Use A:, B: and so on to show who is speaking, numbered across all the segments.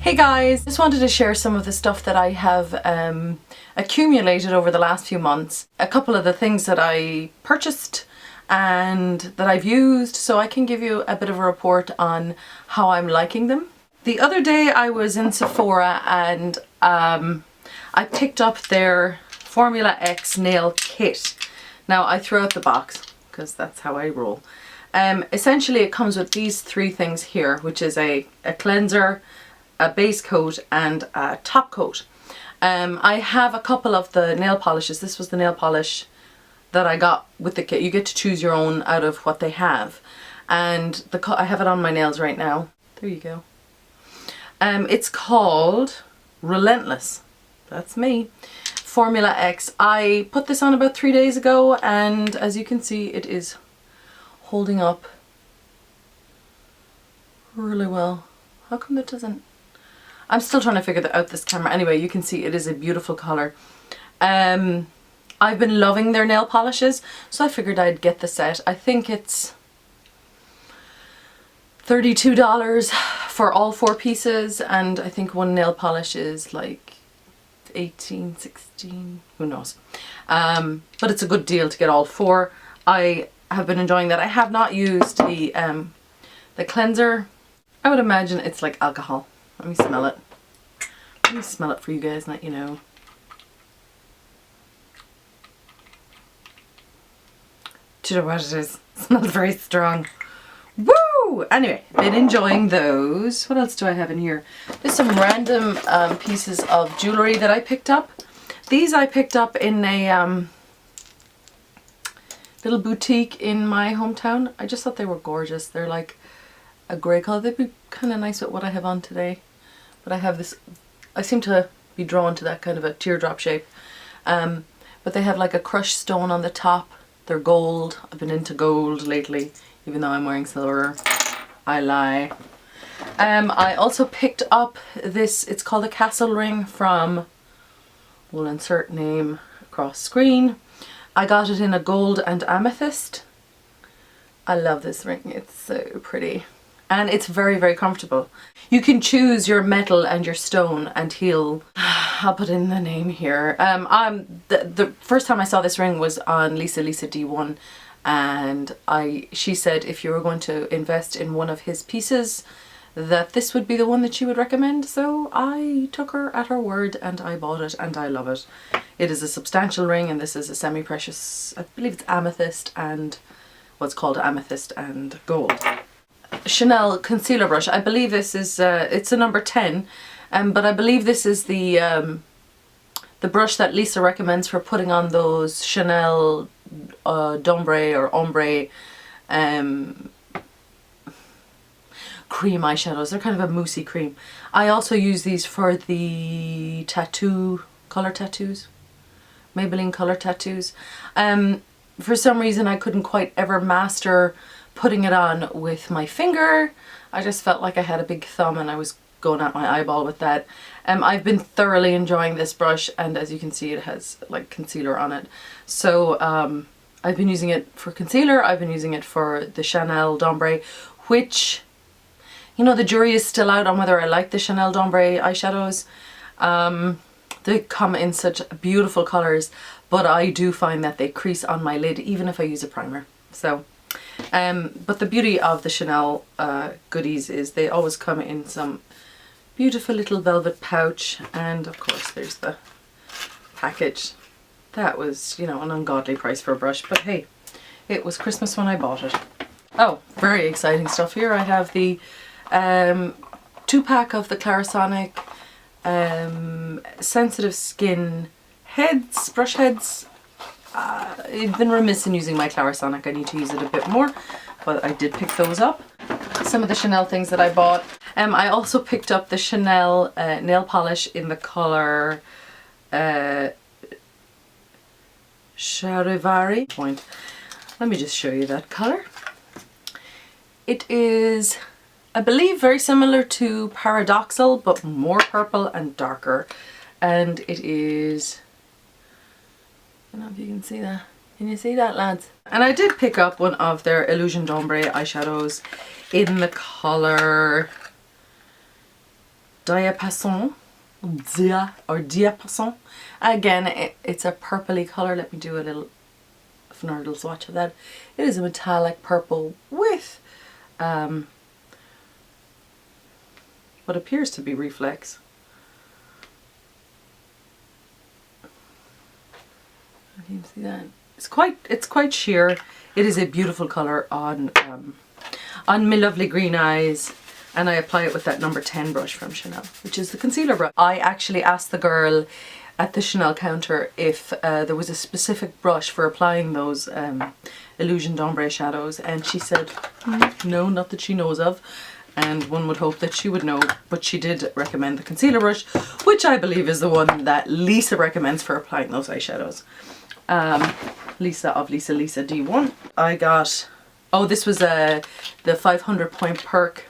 A: Hey guys, just wanted to share some of the stuff that I have accumulated over the last few months. A couple of the things that I purchased and that I've used, so I can give you a bit of a report on how I'm liking them. The other day I was in Sephora and I picked up their Formula X nail kit. Now I threw out the box because that's how I roll. Essentially it comes with these three things here, which is a cleanser, a base coat and a top coat. I have a couple of the nail polishes. This was the nail polish that I got with the kit. You get to choose your own out of what they have. And I have it on my nails right now. There you go. It's called Relentless. That's me. Formula X. I put this on about 3 days ago and as you can see it is holding up really well. How come it doesn't? I'm still trying to figure out this camera. Anyway, you can see it is a beautiful colour. I've been loving their nail polishes, so I figured I'd get the set. I think it's $32 for all 4 pieces, and I think one nail polish is like 18, 16, who knows. But it's a good deal to get all 4. I have been enjoying that. I have not used the cleanser. I would imagine it's like alcohol. Let me smell it. Let me smell it for you guys and let you know. Do you know what it is? It smells very strong. Woo! Anyway, been enjoying those. What else do I have in here? There's some random pieces of jewellery that I picked up. These I picked up in a little boutique in my hometown. I just thought they were gorgeous. They're like a grey colour. They'd be kind of nice with what I have on today. But I have this, I seem to be drawn to that kind of a teardrop shape. But they have like a crushed stone on the top. They're gold. I've been into gold lately, even though I'm wearing silver. I lie. I also picked up this, it's called a castle ring from, we'll insert name across screen. I got it in a gold and amethyst. I love this ring, it's so pretty. And it's very, very comfortable. You can choose your metal and your stone and I'll put in the name here. The first time I saw this ring was on Lisa D1 and she said if you were going to invest in one of his pieces that this would be the one that she would recommend. So I took her at her word and I bought it and I love it. It is a substantial ring and this is a semi-precious, I believe it's amethyst and what's called amethyst and gold. Chanel concealer brush. I believe this is it's a number 10, but I believe this is the brush that Lisa recommends for putting on those Chanel d'ombre or ombre cream eyeshadows. They're kind of a moussey cream. I also use these for the color tattoos, Maybelline color tattoos. For some reason I couldn't quite ever master putting it on with my finger. I just felt like I had a big thumb and I was going at my eyeball with that. I've been thoroughly enjoying this brush and as you can see it has like concealer on it. So I've been using it for concealer, I've been using it for the Chanel d'ombre, which, you know, the jury is still out on whether I like the Chanel d'ombre eyeshadows. They come in such beautiful colours, but I do find that they crease on my lid even if I use a primer. So but the beauty of the Chanel goodies is they always come in some beautiful little velvet pouch, and of course there's the package. That was, you know, an ungodly price for a brush, but hey, it was Christmas when I bought it. Oh, very exciting stuff here. I have the 2-pack of the Clarisonic sensitive skin heads, brush heads. I've been remiss in using my Clarisonic. I need to use it a bit more, but I did pick those up. Some of the Chanel things that I bought. I also picked up the Chanel nail polish in the colour Charivari. Let me just show you that colour. It is, I believe, very similar to Paradoxal, but more purple and darker. And it is, I don't know if you can see that. Can you see that, lads? And I did pick up one of their Illusion d'Ombre eyeshadows in the colour Diapason. Diapason. Again, it's a purpley colour. Let me do a little fnardle swatch of that. It is a metallic purple with what appears to be reflex. You can see that. It's quite sheer. It is a beautiful colour on my lovely green eyes, and I apply it with that number 10 brush from Chanel, which is the concealer brush. I actually asked the girl at the Chanel counter if there was a specific brush for applying those Illusion d'Ombre shadows, and she said no, not that she knows of, and one would hope that she would know, but she did recommend the concealer brush, which I believe is the one that Lisa recommends for applying those eyeshadows. Lisa of Lisa D1. I got, oh, this was the 500 point perk.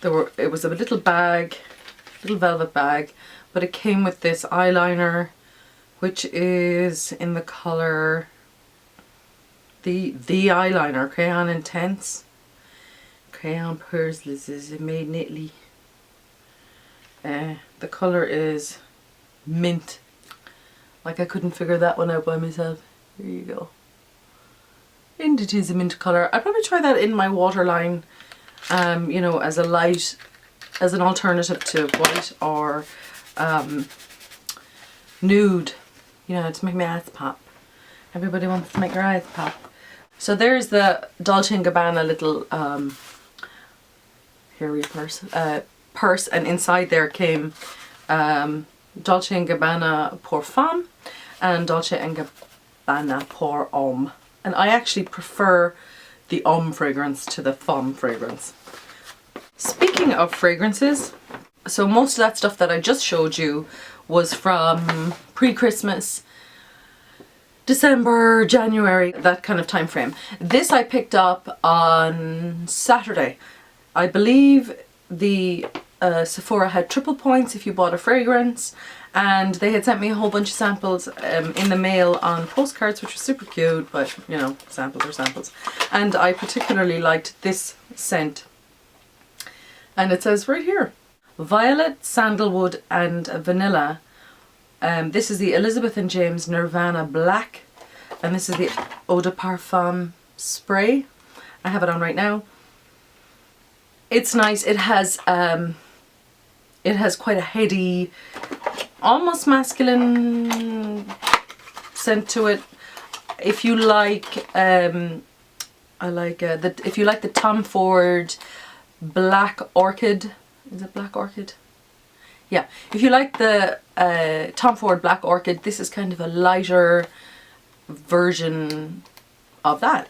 A: It was a little bag, little velvet bag, but it came with this eyeliner, which is in the color, the eyeliner, Crayon Intense. Crayon Pearls, this is made in Italy. The color is mint. Like I couldn't figure that one out by myself. Here you go. And it is a mint colour. I'd probably try that in my waterline, you know, as a light, as an alternative to white or nude, you know, to make my eyes pop. Everybody wants to make their eyes pop. So there's the Dolce & Gabbana little hairy purse, and inside there came Dolce & Gabbana Pour Femme and Dolce & Gabbana Pour Homme. And I actually prefer the Homme fragrance to the Femme fragrance. Speaking of fragrances, so most of that stuff that I just showed you was from pre-Christmas, December, January, that kind of time frame. This I picked up on Saturday. I believe the Sephora had triple points if you bought a fragrance, and they had sent me a whole bunch of samples in the mail on postcards, which was super cute, but you know, samples are samples. And I particularly liked this scent, and it says right here, violet, sandalwood and vanilla. This is the Elizabeth and James Nirvana Black, and this is the Eau de Parfum spray. I have it on right now. It's nice. It has quite a heady, almost masculine scent to it. If you like, if you like the Tom Ford Black Orchid, is it Black Orchid? Yeah, if you like the Tom Ford Black Orchid, this is kind of a lighter version of that.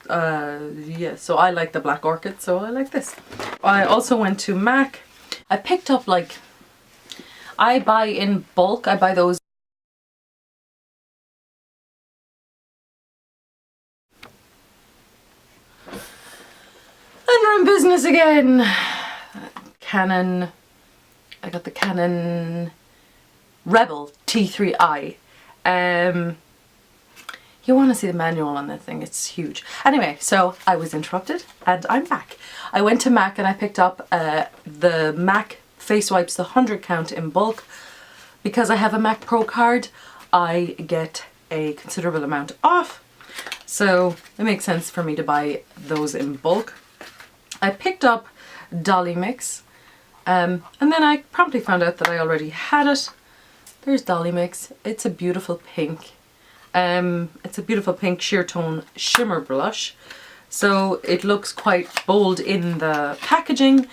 A: Yeah, so I like the Black Orchid, so I like this. I also went to MAC. I picked up, like, I buy in bulk. I buy those. And we're in business again. Canon. I got the Canon Rebel T3i. You want to see the manual on that thing, it's huge. Anyway, so I was interrupted and I'm back. I went to MAC and I picked up the MAC face wipes, the 100 count in bulk. Because I have a MAC Pro card, I get a considerable amount off. So it makes sense for me to buy those in bulk. I picked up Dolly Mix, and then I promptly found out that I already had it. There's Dolly Mix. It's a beautiful pink. It's a beautiful pink sheer tone shimmer blush. So it looks quite bold in the packaging,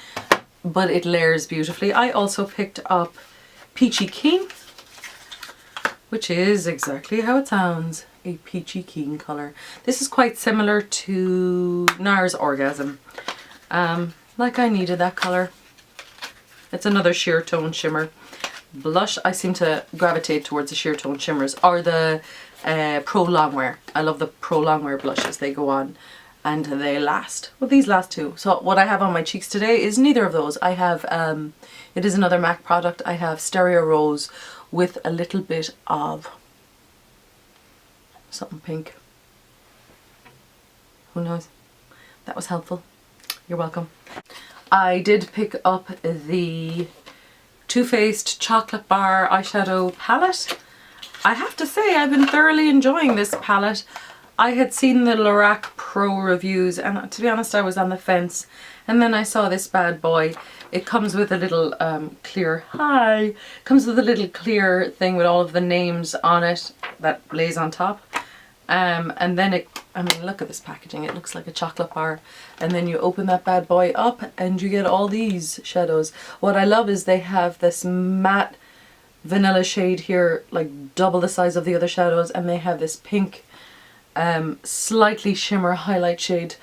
A: but it layers beautifully. I also picked up Peachy Keen, which is exactly how it sounds, a peachy keen colour. This is quite similar to NARS Orgasm. Like I needed that colour. It's another sheer tone shimmer. Blush, I seem to gravitate towards the sheer tone shimmers, or the Pro Longwear. I love the Pro Longwear blushes. They go on and they last. Well, these last too. So what I have on my cheeks today is neither of those. I have, it is another MAC product. I have Stereo Rose with a little bit of something pink. Who knows? That was helpful. You're welcome. I did pick up the Too Faced Chocolate Bar Eyeshadow Palette. I have to say I've been thoroughly enjoying this palette. I had seen the Lorac Pro reviews and to be honest I was on the fence, and then I saw this bad boy. It comes with a little comes with a little clear thing with all of the names on it that lays on top. And then I mean look at this packaging, it looks like a chocolate bar, and then you open that bad boy up and you get all these shadows. What I love is they have this matte vanilla shade here, like double the size of the other shadows, and they have this pink slightly shimmer highlight shade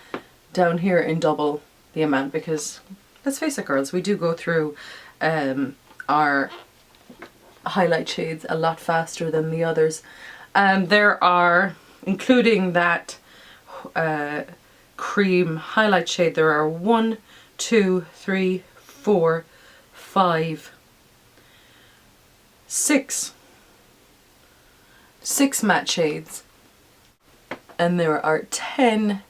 A: down here in double the amount, because let's face it girls, we do go through our highlight shades a lot faster than the others. There are, including that cream highlight shade, there are 1, 2, 3, 4, 5, 6 matte shades, and there are 10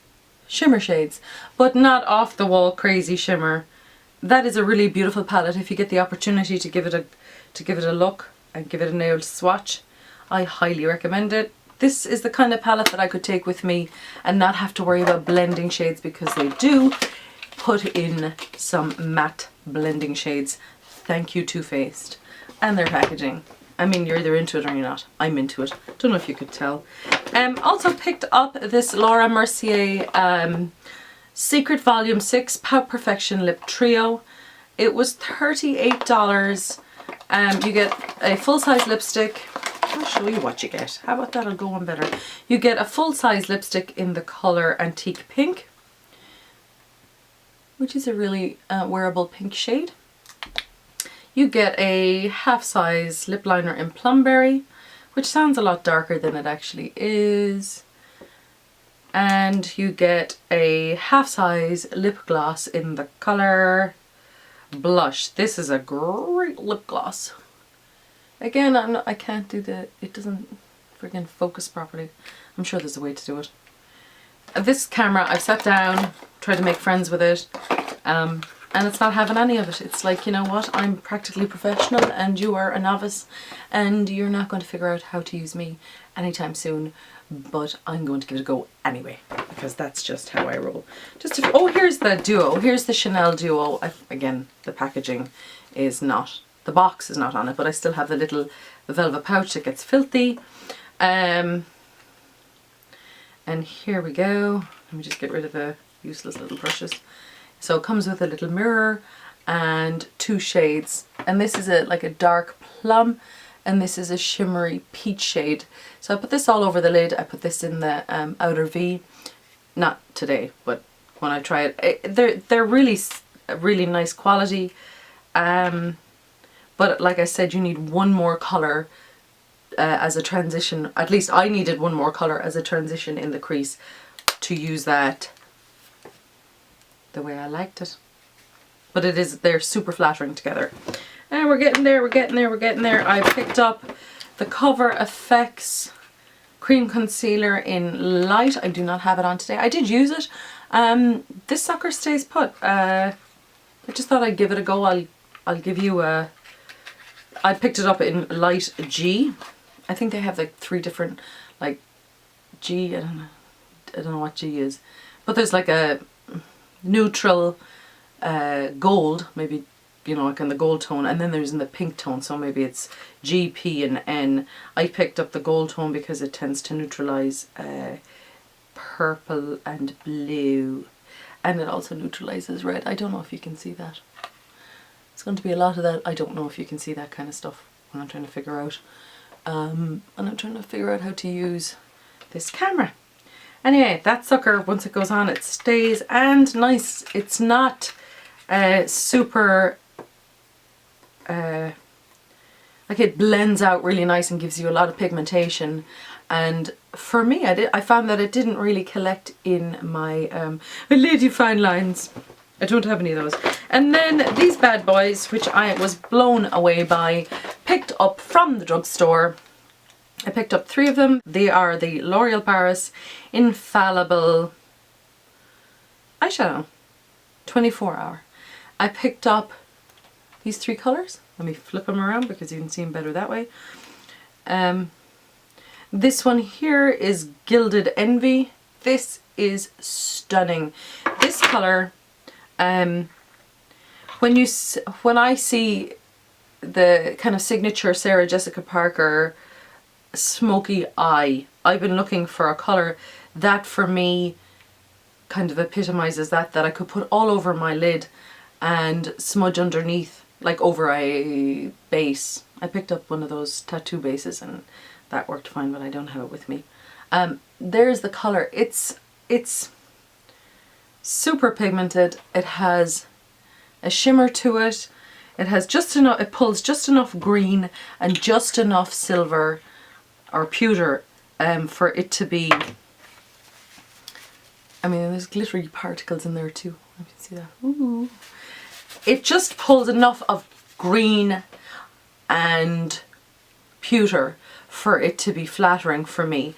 A: shimmer shades, but not off the wall crazy shimmer. That is a really beautiful palette. If you get the opportunity to give it a look and give it a nail swatch, I highly recommend it. This is the kind of palette that I could take with me and not have to worry about blending shades, because they do put in some matte blending shades. Thank you, Too Faced. And their packaging. I mean, you're either into it or you're not. I'm into it. Don't know if you could tell. Also picked up this Laura Mercier Secret Volume 6 Pout Perfection Lip Trio. It was $38. You get a full-size lipstick. I'll show you what you get. How about that'll go on better. You get a full-size lipstick in the colour Antique Pink, which is a really wearable pink shade. You get a half-size lip liner in Plumberry, which sounds a lot darker than it actually is. And you get a half-size lip gloss in the colour Blush. This is a great lip gloss. Again, I can't do it doesn't friggin' focus properly. I'm sure there's a way to do it. This camera, I've sat down, tried to make friends with it, and it's not having any of it. It's like, you know what, I'm practically professional and you are a novice and you're not going to figure out how to use me anytime soon, but I'm going to give it a go anyway, because that's just how I roll. Oh, here's the Duo. Here's the Chanel Duo. Again, the packaging is not, the box is not on it, but I still have the little velvet pouch that gets filthy. And here we go. Let me just get rid of the useless little brushes. So it comes with a little mirror and 2 shades, and this is like a dark plum, and this is a shimmery peach shade. So I put this all over the lid. I put this in the outer V, not today, but when I try it, they're really nice quality. But like I said, you need one more colour as a transition. At least I needed one more colour as a transition in the crease to use that the way I liked it. But they're super flattering together. And we're getting there, we're getting there, we're getting there. I picked up the Cover FX Cream Concealer in Light. I do not have it on today. I did use it. This sucker stays put. I just thought I'd give it a go. I'll give you a... I picked it up in Light G. I think they have like 3 different, like G, I don't know what G is. But there's like a neutral gold, maybe, you know, like in the gold tone, and then there's in the pink tone, so maybe it's G, P and N. I picked up the gold tone because it tends to neutralize purple and blue, and it also neutralizes red. I don't know if you can see that. It's going to be a lot of that. I don't know if you can see that kind of stuff when I'm trying to figure out and I'm trying to figure out how to use this camera. Anyway, that sucker, once it goes on, it stays, and nice. It's not super, like it blends out really nice and gives you a lot of pigmentation. And for me, I found that it didn't really collect in my Lady Fine lines. I don't have any of those. And then these bad boys, which I was blown away by, picked up from the drugstore. I picked up 3 of them. They are the L'Oreal Paris Infallible Eyeshadow 24 Hour. I picked up these 3 colours. Let me flip them around because you can see them better that way. This one here is Gilded Envy. This is stunning. This colour, when I see the kind of signature Sarah Jessica Parker smoky eye, I've been looking for a colour that for me kind of epitomises that I could put all over my lid and smudge underneath, like over a base. I picked up one of those tattoo bases and that worked fine, but I don't have it with me. There's the colour. It's super pigmented. It has a shimmer to it. It has just enough, it pulls just enough green and just enough silver or pewter for it to be, I mean, there's glittery particles in there too. You can see that. Ooh. It just pulls enough of green and pewter for it to be flattering for me.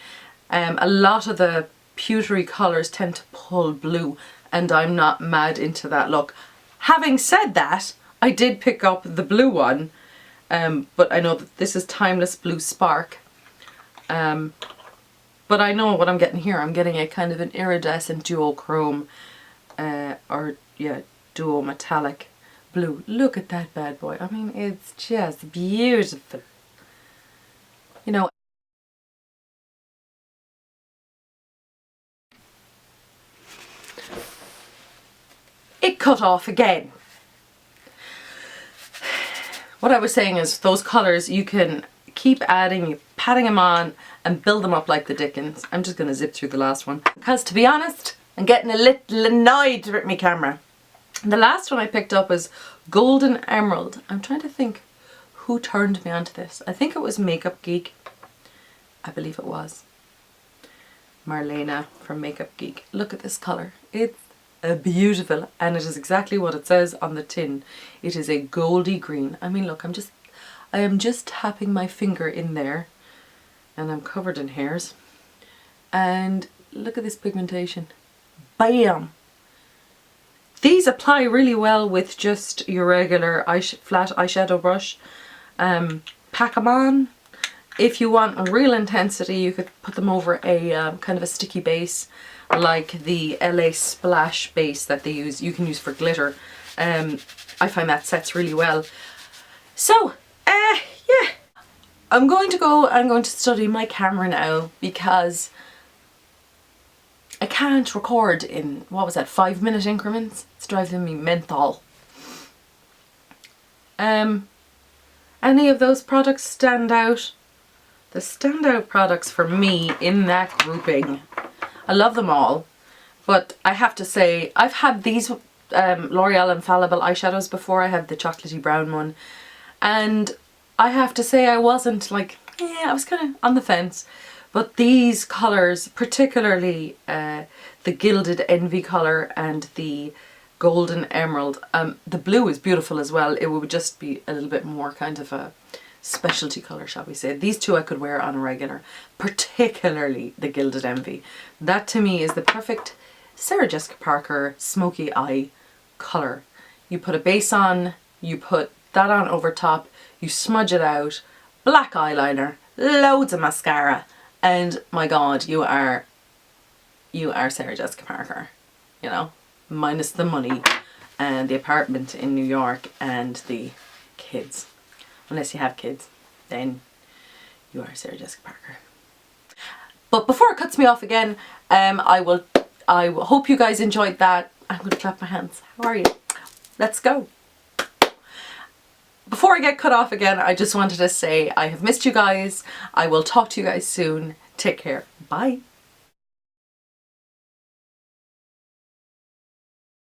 A: A lot of the pewtery colours tend to pull blue and I'm not mad into that look. Having said that, I did pick up the blue one, but I know that this is Timeless Blue Spark. But I know what I'm getting here. I'm getting a kind of an iridescent duochrome, or yeah, duo metallic blue. Look at that bad boy. I mean, it's just beautiful. You know, it cut off again. What I was saying is those colours, you can keep adding, patting them on and build them up like the dickens. I'm just going to zip through the last one because, to be honest, I'm getting a little annoyed with my camera. The last one I picked up is Golden Emerald. I'm trying to think who turned me onto this. I think it was Makeup Geek. I believe it was Marlena from Makeup Geek. Look at this colour. It's beautiful, and it is exactly what it says on the tin. It is a goldy green. I mean, look, I am just tapping my finger in there and I'm covered in hairs. And look at this pigmentation. Bam! These apply really well with just your regular flat eyeshadow brush. Pack them on. If you want real intensity, you could put them over a kind of a sticky base like the LA Splash base that they use. You can use for glitter. I find that sets really well. So, yeah. I'm going to study my camera now because I can't record in, what was that, 5-minute increments? It's driving me mental. Any of those products stand out? The standout products for me in that grouping, I love them all, but I have to say I've had these L'Oreal Infallible eyeshadows before. I had the chocolatey brown one, and I have to say I wasn't like, yeah, I was kind of on the fence. But these colours, particularly the Gilded Envy colour and the Golden Emerald, the blue is beautiful as well. It would just be a little bit more kind of a specialty colour, shall we say. These two I could wear on a regular, particularly the Gilded Envy. That to me is the perfect Sarah Jessica Parker smoky eye colour. You put a base on, you put that on over top, you smudge it out, black eyeliner, loads of mascara, and my god, you are Sarah Jessica Parker, you know, minus the money and the apartment in New York and the kids. Unless you have kids, then you are Sarah Jessica Parker. But before it cuts me off again, I hope you guys enjoyed that. I'm going to clap my hands. How are you? Let's go. Before I get cut off again, I just wanted to say I have missed you guys. I will talk to you guys soon. Take care. Bye.